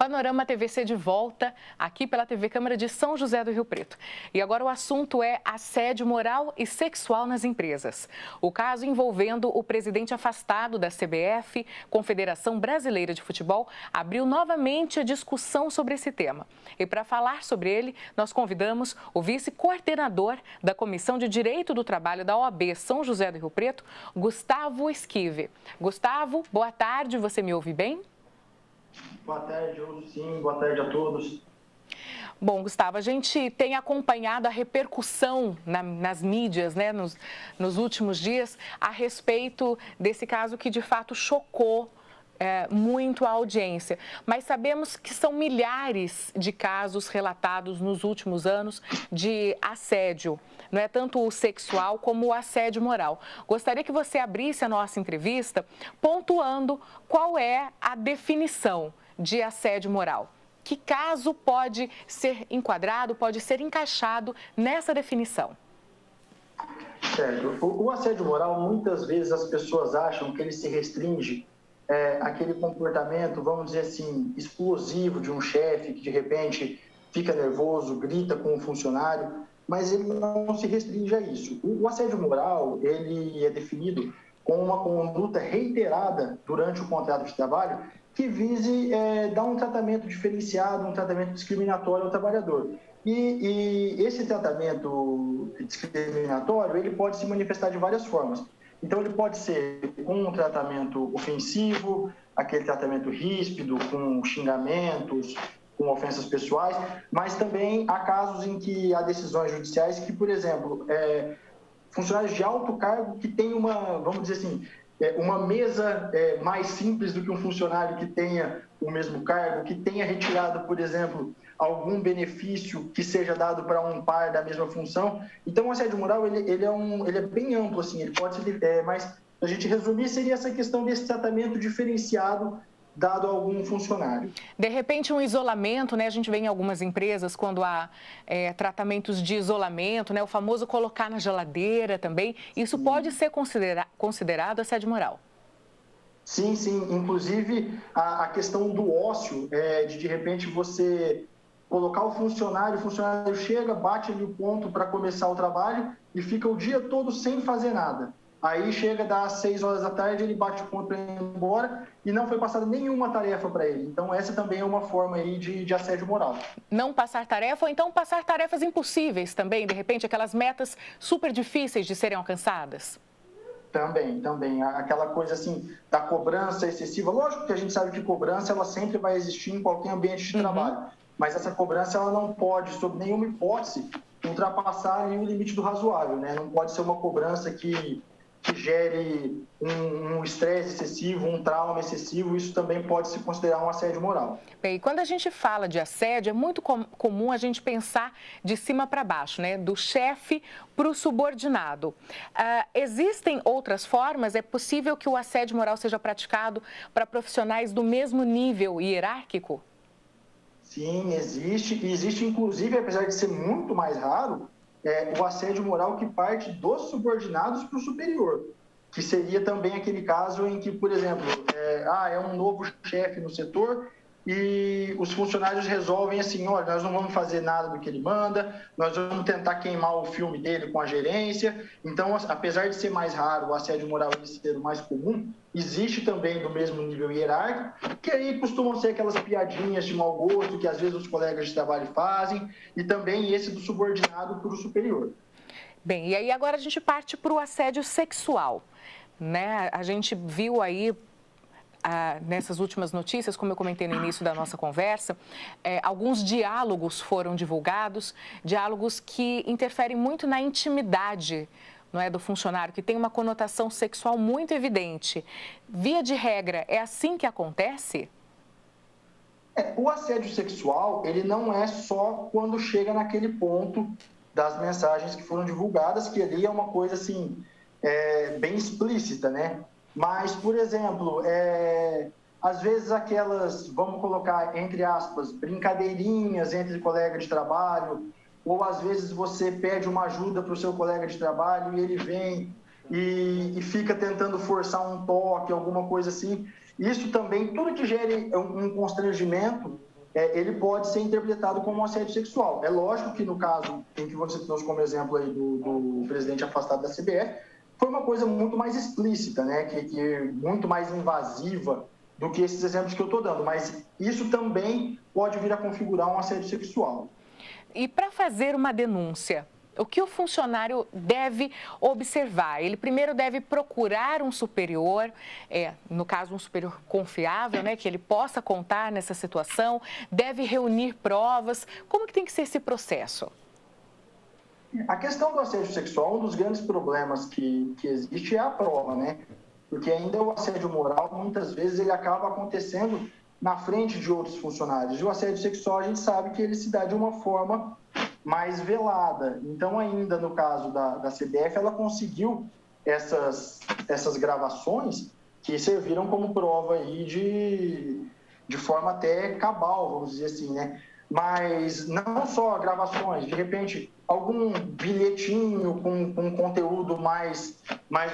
Panorama TVC de volta, aqui pela TV Câmara de São José do Rio Preto. E agora o assunto é assédio moral e sexual nas empresas. O caso envolvendo o presidente afastado da CBF, Confederação Brasileira de Futebol, abriu novamente a discussão sobre esse tema. E para falar sobre ele, nós convidamos o vice-coordenador da Comissão de Direito do Trabalho da OAB São José do Rio Preto, Gustavo Esquive. Gustavo, boa tarde, você me ouve bem? Boa tarde, sim. Boa tarde a todos. Bom, Gustavo, a gente tem acompanhado a repercussão nas mídias, né, nos últimos dias, a respeito desse caso que de fato chocou muito a audiência. Mas sabemos que são milhares de casos relatados nos últimos anos de assédio, não é tanto o sexual como o assédio moral. Gostaria que você abrisse a nossa entrevista pontuando qual é a definição de assédio moral. Que caso pode ser enquadrado, pode ser encaixado nessa definição? Certo. O assédio moral, muitas vezes as pessoas acham que ele se restringe àquele comportamento, vamos dizer assim, explosivo de um chefe que de repente fica nervoso, grita com um funcionário, mas ele não se restringe a isso. O assédio moral, ele é definido como uma conduta reiterada durante o contrato de trabalho que vise dar um tratamento diferenciado, um tratamento discriminatório ao trabalhador. E esse tratamento discriminatório, ele pode se manifestar de várias formas. Então, ele pode ser com um tratamento ofensivo, aquele tratamento ríspido, com xingamentos, com ofensas pessoais, mas também há casos em que há decisões judiciais que, por exemplo, funcionários de alto cargo que têm vamos dizer assim, uma mesa mais simples do que um funcionário que tenha o mesmo cargo, que tenha retirado, por exemplo, algum benefício que seja dado para um par da mesma função. Então, o assédio moral ele é bem amplo, assim, ele pode ser, mas a gente resumir seria essa questão desse tratamento diferenciado dado a algum funcionário. De repente, um isolamento, né? A gente vê em algumas empresas quando há tratamentos de isolamento, né? O famoso colocar na geladeira também. Isso pode ser considerado assédio moral? Sim, sim. Inclusive, a questão do ócio, de repente você colocar o funcionário chega, bate ali o ponto para começar o trabalho e fica o dia todo sem fazer nada. Aí chega, dá 6 horas da tarde, ele bate o ponto para ir embora e não foi passada nenhuma tarefa para ele. Então, essa também é uma forma aí de assédio moral. Não passar tarefa ou então passar tarefas impossíveis também, de repente, aquelas metas super difíceis de serem alcançadas? Também. Aquela coisa assim, da cobrança excessiva. Lógico que a gente sabe que cobrança, ela sempre vai existir em qualquer ambiente de trabalho. Mas essa cobrança, ela não pode, sob nenhuma hipótese, ultrapassar ali o limite do razoável, né? Não pode ser uma cobrança que gere um estresse excessivo, um trauma excessivo, isso também pode se considerar um assédio moral. Bem, quando a gente fala de assédio, é muito comum a gente pensar de cima para baixo, né? Do chefe para o subordinado. Existem outras formas? É possível que o assédio moral seja praticado para profissionais do mesmo nível hierárquico? Sim, existe. E existe, inclusive, apesar de ser muito mais raro, o assédio moral que parte dos subordinados para o superior, que seria também aquele caso em que, por exemplo, é um novo chefe no setor e os funcionários resolvem assim, olha, nós não vamos fazer nada do que ele manda, nós vamos tentar queimar o filme dele com a gerência. Então, apesar de ser mais raro, o assédio moral ser o mais comum, existe também do mesmo nível hierárquico, que aí costumam ser aquelas piadinhas de mau gosto que às vezes os colegas de trabalho fazem, e também esse do subordinado para o superior. Bem, e aí agora a gente parte para o assédio sexual, né? A gente viu aí nessas últimas notícias, como eu comentei no início da nossa conversa, alguns diálogos foram divulgados, diálogos que interferem muito na intimidade, não é, do funcionário, que tem uma conotação sexual muito evidente. Via de regra, é assim que acontece? O assédio sexual, ele não é só quando chega naquele ponto das mensagens que foram divulgadas, que ali é uma coisa assim, bem explícita, né? Mas, por exemplo, às vezes aquelas, vamos colocar entre aspas, brincadeirinhas entre colegas de trabalho, ou às vezes você pede uma ajuda para o seu colega de trabalho e ele vem e fica tentando forçar um toque, alguma coisa assim. Isso também, tudo que gere um constrangimento ele pode ser interpretado como um assédio sexual. É lógico que no caso em que você trouxe como exemplo aí do presidente afastado da CBF, foi uma coisa muito mais explícita, né? que muito mais invasiva do que esses exemplos que eu estou dando, mas isso também pode vir a configurar um assédio sexual. E para fazer uma denúncia, o que o funcionário deve observar? Ele primeiro deve procurar um superior, no caso um superior confiável, né, que ele possa contar nessa situação, deve reunir provas. Como que tem que ser esse processo? A questão do assédio sexual, um dos grandes problemas que existe é a prova, né? Porque ainda o assédio moral, muitas vezes, ele acaba acontecendo na frente de outros funcionários. E o assédio sexual, a gente sabe que ele se dá de uma forma mais velada. Então, ainda no caso da CBF, ela conseguiu essas gravações que serviram como prova aí de forma até cabal, vamos dizer assim, né? Mas não só gravações, de repente, algum bilhetinho com conteúdo mais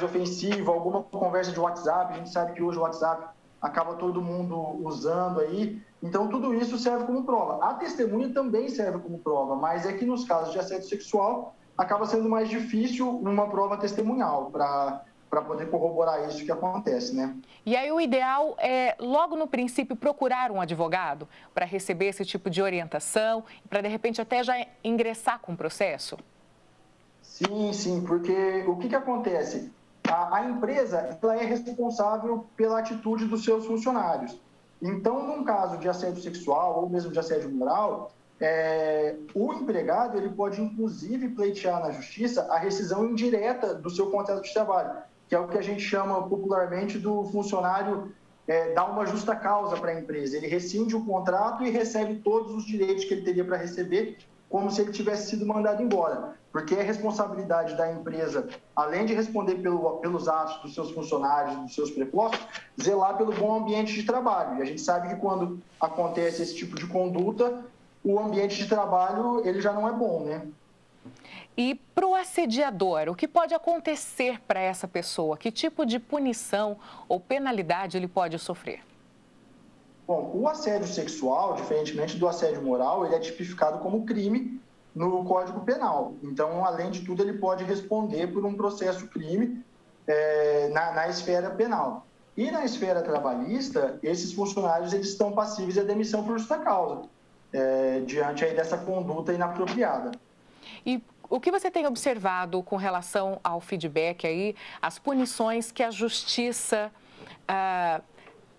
ofensivo, alguma conversa de WhatsApp, a gente sabe que hoje o WhatsApp acaba todo mundo usando aí, então tudo isso serve como prova. A testemunha também serve como prova, mas é que nos casos de assédio sexual acaba sendo mais difícil uma prova testemunhal para poder corroborar isso que acontece, né? E aí o ideal é, logo no princípio, procurar um advogado para receber esse tipo de orientação, para de repente até já ingressar com o processo? Sim, porque o que acontece? A empresa ela é responsável pela atitude dos seus funcionários. Então, num caso de assédio sexual ou mesmo de assédio moral, o empregado ele pode, inclusive, pleitear na justiça a rescisão indireta do seu contrato de trabalho, que é o que a gente chama popularmente do funcionário dar uma justa causa para a empresa. Ele rescinde o contrato e recebe todos os direitos que ele teria para receber, como se ele tivesse sido mandado embora. Porque é responsabilidade da empresa, além de responder pelos atos dos seus funcionários, dos seus prepostos, zelar pelo bom ambiente de trabalho. E a gente sabe que quando acontece esse tipo de conduta, o ambiente de trabalho ele já não é bom, né? E para o assediador, o que pode acontecer para essa pessoa? Que tipo de punição ou penalidade ele pode sofrer? Bom, o assédio sexual, diferentemente do assédio moral, ele é tipificado como crime no Código Penal. Então, além de tudo, ele pode responder por um processo crime na esfera penal. E na esfera trabalhista, esses funcionários eles estão passíveis à demissão por justa causa, diante aí dessa conduta inapropriada. E o que você tem observado com relação ao feedback aí, as punições que a Justiça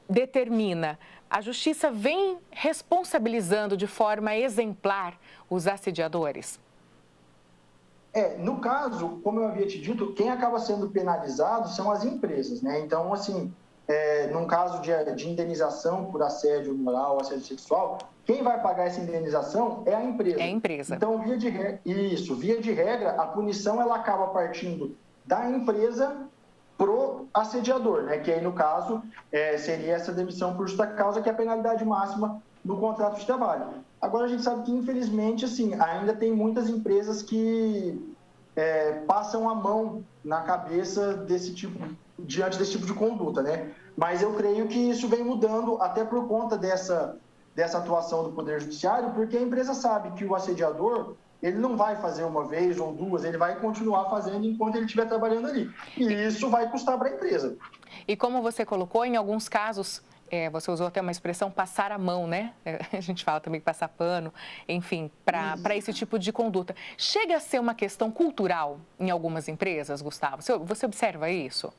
determina? A Justiça vem responsabilizando de forma exemplar os assediadores? No caso, como eu havia te dito, quem acaba sendo penalizado são as empresas, né? Então, assim, num caso de indenização por assédio moral, assédio sexual, quem vai pagar essa indenização é a empresa. É a empresa. Então, via de regra, a punição ela acaba partindo da empresa pro assediador, né? Que aí, no caso, seria essa demissão por justa causa, que é a penalidade máxima no contrato de trabalho. Agora, a gente sabe que, infelizmente, assim, ainda tem muitas empresas que passam a mão na cabeça diante desse tipo de conduta, né? Mas eu creio que isso vem mudando até por conta dessa atuação do Poder Judiciário, porque a empresa sabe que o assediador, ele não vai fazer uma vez ou duas, ele vai continuar fazendo enquanto ele estiver trabalhando ali. E isso vai custar para a empresa. E como você colocou, em alguns casos, você usou até uma expressão, passar a mão, né? A gente fala também passar pano, enfim, para esse tipo de conduta. Chega a ser uma questão cultural em algumas empresas, Gustavo? Você observa isso?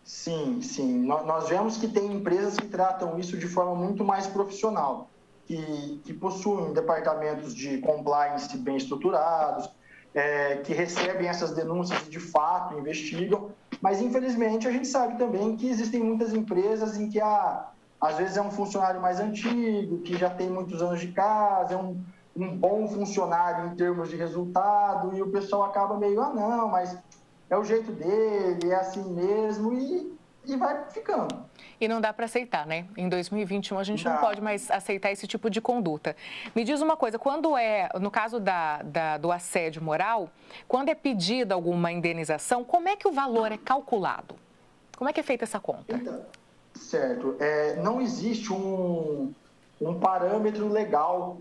Sim. Nós vemos que tem empresas que tratam isso de forma muito mais profissional, que possuem departamentos de compliance bem estruturados, que recebem essas denúncias e de fato investigam, mas infelizmente a gente sabe também que existem muitas empresas em que às vezes é um funcionário mais antigo, que já tem muitos anos de casa, é um bom funcionário em termos de resultado, e o pessoal acaba meio, não, mas é o jeito dele, é assim mesmo, e vai ficando. E não dá para aceitar, né? Em 2021, a gente não pode mais aceitar esse tipo de conduta. Me diz uma coisa, quando no caso do assédio moral, quando é pedida alguma indenização, como é que o valor é calculado? Como é que é feita essa conta? Então, certo. Não existe um parâmetro legal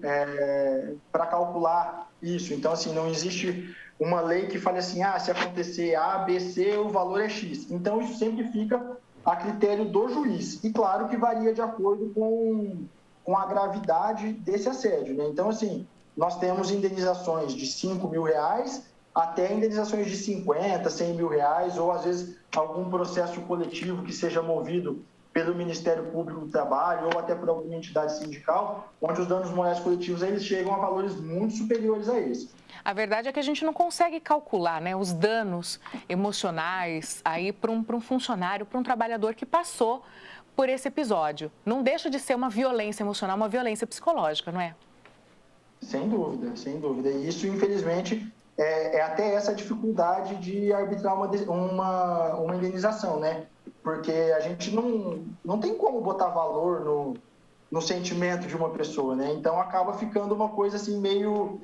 para calcular isso. Então, assim, não existe uma lei que fale assim, se acontecer A, B, C, o valor é X. Então, isso sempre fica a critério do juiz. E, claro, que varia de acordo com a gravidade desse assédio, né? Então, assim, nós temos indenizações de R$5.000 até indenizações de 50, 100 mil reais, ou às vezes algum processo coletivo que seja movido pelo Ministério Público do Trabalho ou até por alguma entidade sindical, onde os danos morais coletivos eles chegam a valores muito superiores a esse. A verdade é que a gente não consegue calcular, né, os danos emocionais aí para um funcionário, para um trabalhador que passou por esse episódio. Não deixa de ser uma violência emocional, uma violência psicológica, não é? Sem dúvida, sem dúvida. E isso, infelizmente, é até essa dificuldade de arbitrar uma indenização, né? Porque a gente não tem como botar valor no sentimento de uma pessoa, né? Então, acaba ficando uma coisa assim meio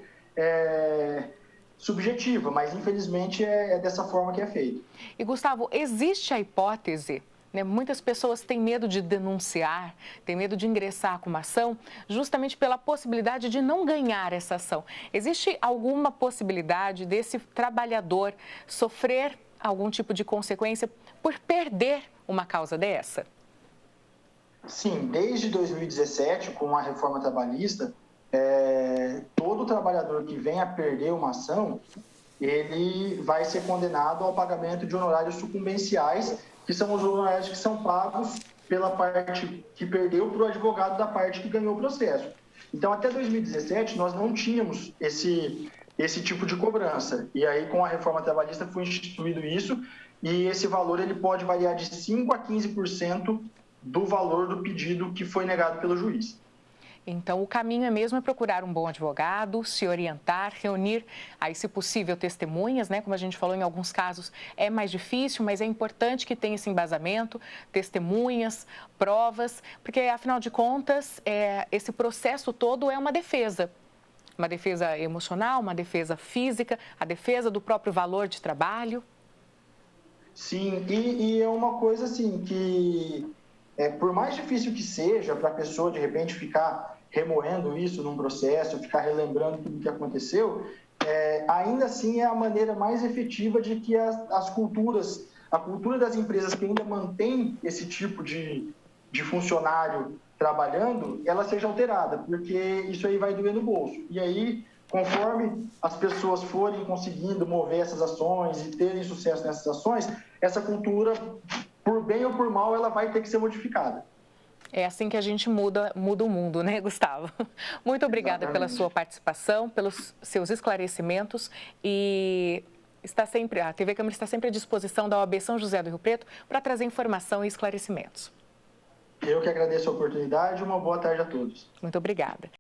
subjetiva, mas, infelizmente, é dessa forma que é feito. E, Gustavo, existe a hipótese, né? Muitas pessoas têm medo de denunciar, têm medo de ingressar com uma ação, justamente pela possibilidade de não ganhar essa ação. Existe alguma possibilidade desse trabalhador sofrer algum tipo de consequência por perder uma causa dessa? Sim, desde 2017, com a reforma trabalhista, todo trabalhador que venha a perder uma ação, ele vai ser condenado ao pagamento de honorários sucumbenciais, que são os honorários que são pagos pela parte que perdeu para o advogado da parte que ganhou o processo. Então, até 2017, nós não tínhamos esse tipo de cobrança. E aí, com a reforma trabalhista, foi instituído isso, e esse valor ele pode variar de 5% a 15% do valor do pedido que foi negado pelo juiz. Então, o caminho é mesmo procurar um bom advogado, se orientar, reunir, aí, se possível, testemunhas, né? Como a gente falou, em alguns casos é mais difícil, mas é importante que tenha esse embasamento, testemunhas, provas, porque, afinal de contas, esse processo todo é uma defesa emocional, uma defesa física, a defesa do próprio valor de trabalho. Sim, e é uma coisa assim que, por mais difícil que seja para a pessoa, de repente, ficar remoendo isso num processo, ficar relembrando tudo o que aconteceu, ainda assim é a maneira mais efetiva de que a cultura das empresas que ainda mantém esse tipo de funcionário trabalhando, ela seja alterada, porque isso aí vai doer no bolso. E aí, conforme as pessoas forem conseguindo mover essas ações e terem sucesso nessas ações, essa cultura, por bem ou por mal, ela vai ter que ser modificada. É assim que a gente muda o mundo, né, Gustavo? Muito obrigada pela sua participação, pelos seus esclarecimentos e a TV Câmara está sempre à disposição da OAB São José do Rio Preto para trazer informação e esclarecimentos. Eu que agradeço a oportunidade e uma boa tarde a todos. Muito obrigada.